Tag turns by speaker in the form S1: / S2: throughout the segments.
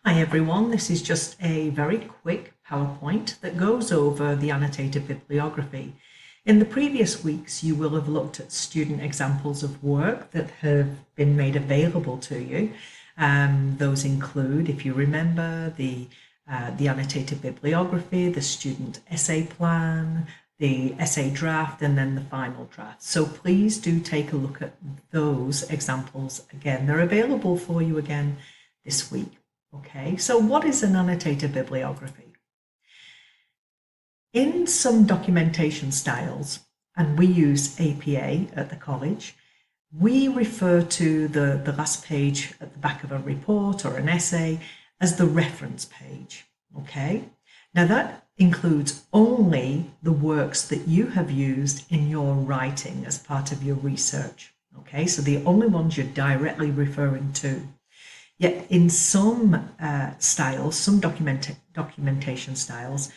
S1: Hi everyone, this is just a very quick PowerPoint that goes over the annotated bibliography. In the previous weeks, you will have looked at student examples of work that have been made available to you. Those include, if you remember, the annotated bibliography, the student essay plan, the essay draft, and then the final draft. So please do take a look at those examples again. They're available for you again this week. Okay, so what is an annotated bibliography? In some documentation styles, and we use APA at the college, we refer to the last page at the back of a report or an essay as the reference page. Okay, now that includes only the works that you have used in your writing as part of your research. Okay, so the only ones you're directly referring to. Yet in some styles, some documentation styles,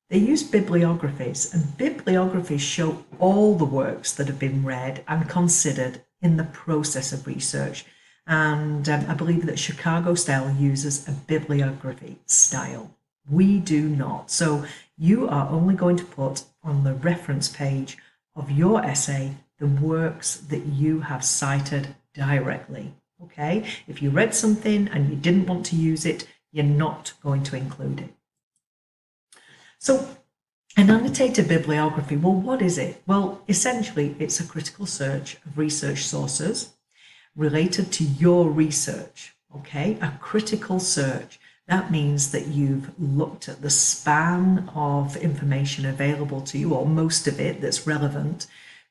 S1: they use bibliographies, and bibliographies show all the works that have been read and considered in the process of research. And I believe that Chicago style uses a bibliography style. We do not. So you are only going to put on the reference page of your essay the works that you have cited directly. Okay, if you read something and you didn't want to use it, you're not going to include it. So an annotated bibliography, well, what is it? Well, essentially, it's a critical search of research sources related to your research. Okay, a critical search. That means that you've looked at the span of information available to you, or most of it that's relevant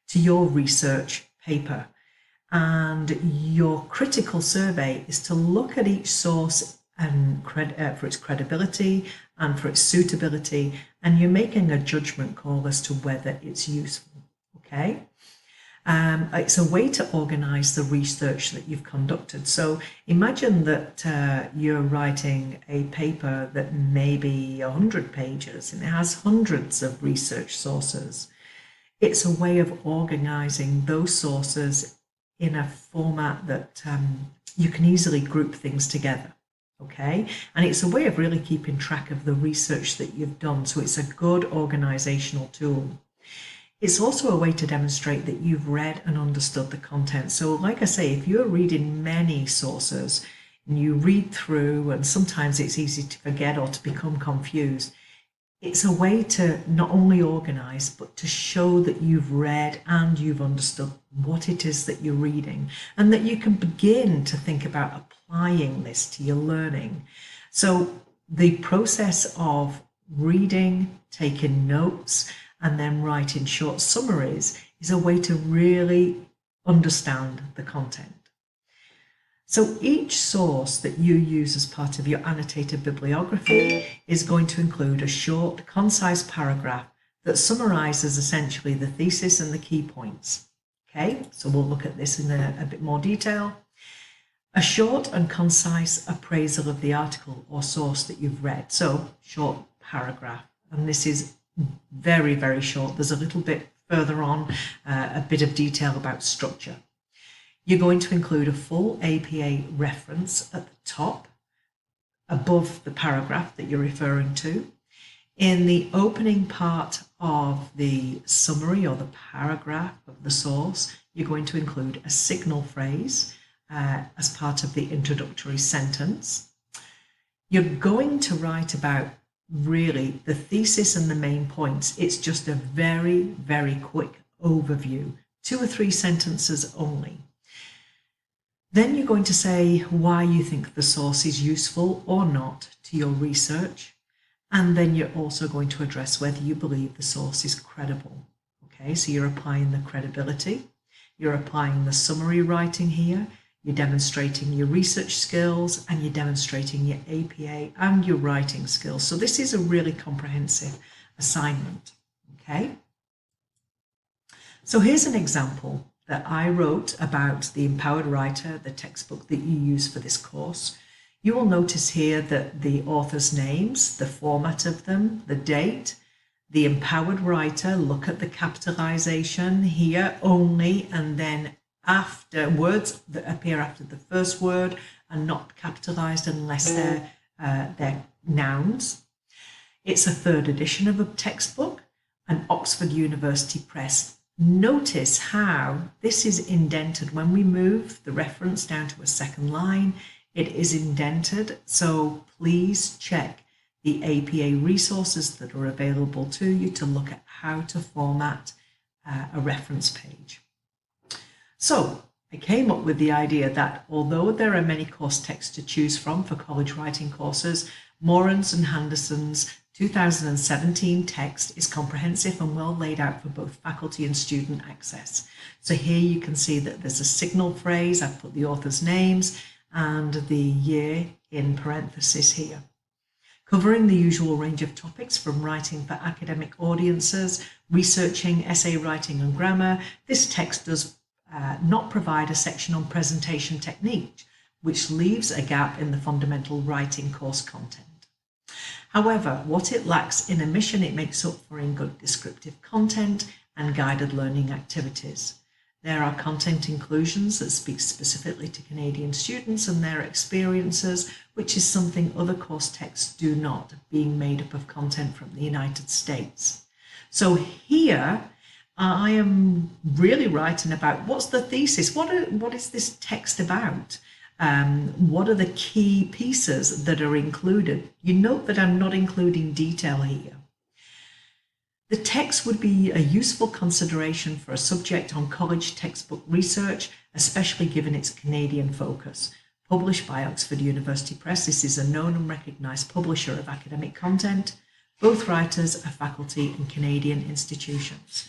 S1: to your research paper. And your critical survey is to look at each source and for its credibility and for its suitability, and you're making a judgment call as to whether it's useful. Okay, it's a way to organize the research that you've conducted. So imagine that you're writing a paper that may be 100 pages and it has hundreds of research sources. It's a way of organizing those sources in a format that you can easily group things together, okay? And it's a way of really keeping track of the research that you've done, so it's a good organizational tool. It's also a way to demonstrate that you've read and understood the content. So like I say, if you're reading many sources and you read through, and sometimes it's easy to forget or to become confused, it's a way to not only organize, but to show that you've read and you've understood what it is that you're reading, and that you can begin to think about applying this to your learning. So the process of reading, taking notes, and then writing short summaries is a way to really understand the content. So each source that you use as part of your annotated bibliography is going to include a short, concise paragraph that summarizes essentially the thesis and the key points. Okay, so we'll look at this in a bit more detail. A short and concise appraisal of the article or source that you've read. So short paragraph, and this is very, very short. There's a little bit further on, a bit of detail about structure. You're going to include a full APA reference at the top, above the paragraph that you're referring to. In the opening part of the summary or the paragraph of the source, you're going to include a signal phrase as part of the introductory sentence. You're going to write about really the thesis and the main points. It's just a very, very quick overview, 2 or 3 sentences only. Then you're going to say why you think the source is useful or not to your research. And then you're also going to address whether you believe the source is credible. Okay, so you're applying the credibility, you're applying the summary writing here, you're demonstrating your research skills, and you're demonstrating your APA and your writing skills. So this is a really comprehensive assignment. Okay, so here's an example that I wrote about the Empowered Writer, the textbook that you use for this course. You will notice here that the author's names, the format of them, the date, the Empowered Writer, look at the capitalization here only, and then after words that appear after the first word are not capitalized unless they're their nouns. It's a third edition of a textbook, an Oxford University Press. Notice how this is indented. When we move the reference down to a second line, it is indented. So please check the APA resources that are available to you to look at how to format a reference page. So I came up with the idea that although there are many course texts to choose from for college writing courses, Moran's and Henderson's 2017 text is comprehensive and well laid out for both faculty and student access. So here you can see that there's a signal phrase. I've put the author's names and the year in parentheses here. Covering the usual range of topics from writing for academic audiences, researching, essay writing and grammar, this text does not provide a section on presentation technique, which leaves a gap in the fundamental writing course content. However, what it lacks in omission, it makes up for in good descriptive content and guided learning activities. There are content inclusions that speak specifically to Canadian students and their experiences, which is something other course texts do not, being made up of content from the United States. So here, I am really writing about what's the thesis, what is this text about? What are the key pieces that are included? You note that I'm not including detail here. The text would be a useful consideration for a subject on college textbook research, especially given its Canadian focus. Published by Oxford University Press, this is a known and recognised publisher of academic content. Both writers are faculty in Canadian institutions.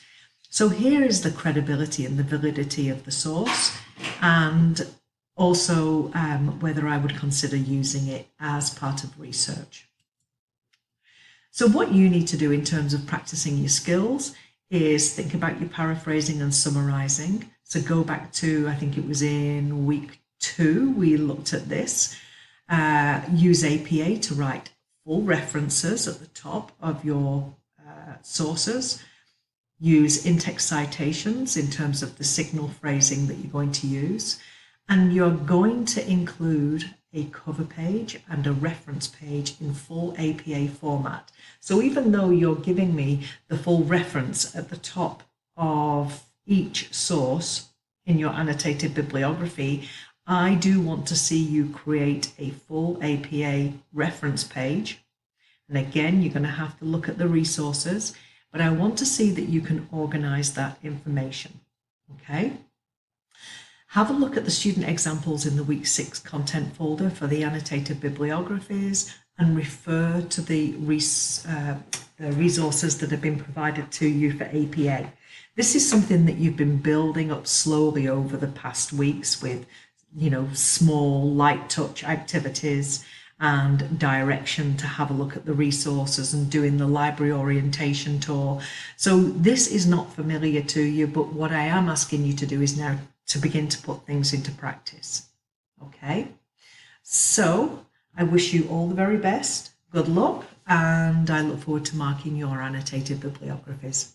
S1: So here is the credibility and the validity of the source, and also whether I would consider using it as part of research. So what you need to do in terms of practicing your skills is think about your paraphrasing and summarizing. So go back to, I think it was in week 2, we looked at this. Use APA to write full references at the top of your sources. Use in-text citations in terms of the signal phrasing that you're going to use. And you're going to include a cover page and a reference page in full APA format. So even though you're giving me the full reference at the top of each source in your annotated bibliography, I do want to see you create a full APA reference page. And again, you're going to have to look at the resources, but I want to see that you can organize that information. Okay? Have a look at the student examples in the week 6 content folder for the annotated bibliographies and refer to the resources that have been provided to you for APA. This is something that you've been building up slowly over the past weeks with, small light touch activities and direction to have a look at the resources and doing the library orientation tour. So this is not familiar to you, but what I am asking you to do is now to begin to put things into practice. Okay, so I wish you all the very best, good luck, and I look forward to marking your annotated bibliographies.